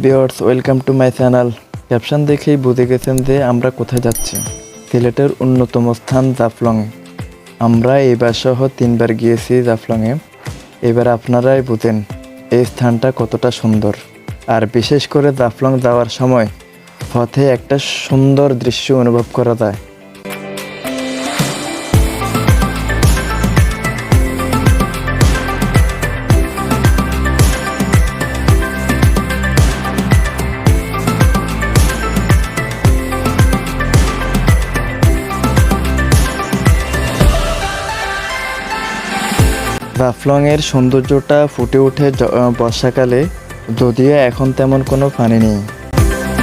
Viewers, welcome to my channel. Caption দেখেই বুঝে গেছেন যে আমরা কোথায় যাচ্ছি। সিলেটের অন্যতম স্থান জাফলংয়ে। আমরা এবার সহ 3বার গিয়েছি জাফলংয়ে। এবার আপনারাই বুঝেন এই স্থানটা কতটা সুন্দর। আর বিশেষ করে জাফলং যাওয়ার সময় পথে একটা সুন্দর দৃশ্য অনুভব করা যায়। জাফলংয়ের সৌন্দর্যটা ফুটে ওঠে বর্ষাকালে, যদিও এখন তেমন কোনো পানি নেই।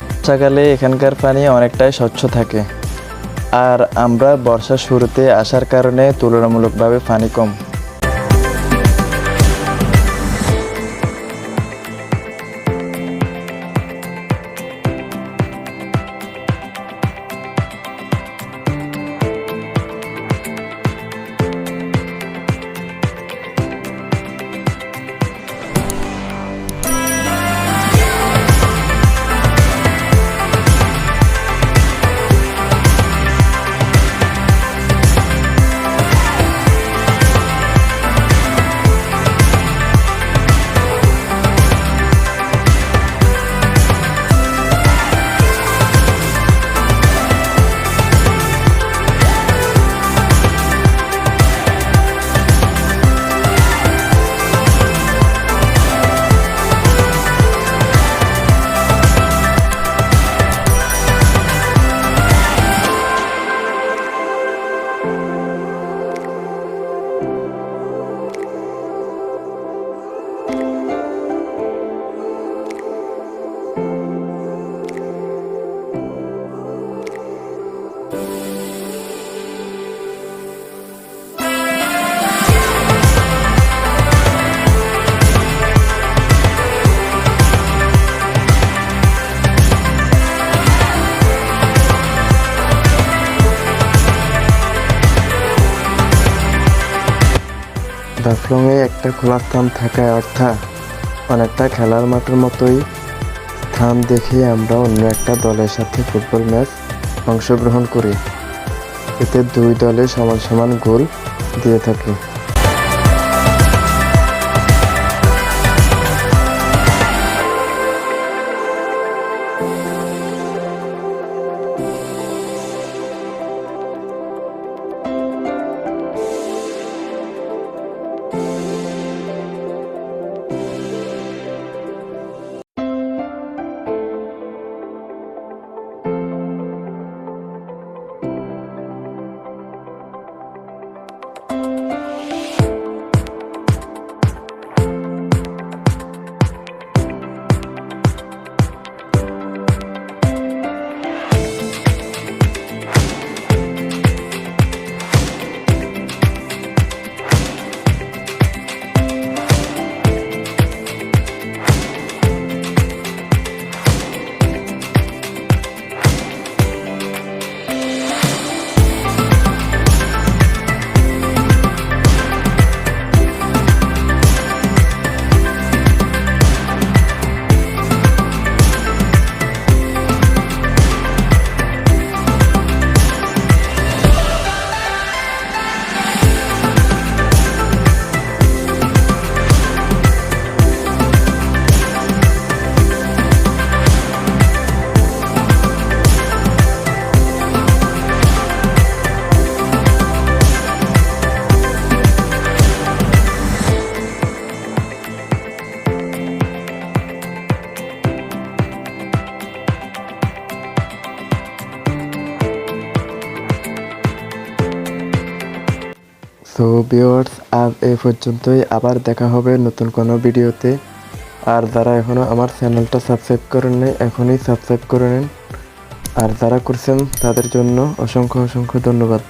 বর্ষাকালে এখানকার পানি অনেকটাই স্বচ্ছ থাকে, আর আমরা বর্ষার শুরুতে আসার কারণে তুলনামূলকভাবে পানি কম। জাফলংয়ে একটা খোলা স্থান থাকায় অর্থাৎ অনেকটা খেলার মাঠের মতোই স্থান দেখে আমরা অন্য একটা দলের সাথে ফুটবল ম্যাচ অংশগ্রহণ করি। এতে 2 দলে সমান সমান গোল দিয়ে থাকে। সো ভিউয়ার্স, আজ এই পর্যন্তই। আবার দেখা হবে নতুন কোনো ভিডিওতে। আর যারা এখনও আমার চ্যানেলটা সাবস্ক্রাইব করেন নাই, এখনই সাবস্ক্রাইব করে নিন। আর যারা করছেন তাদের জন্য অসংখ্য অসংখ্য ধন্যবাদ।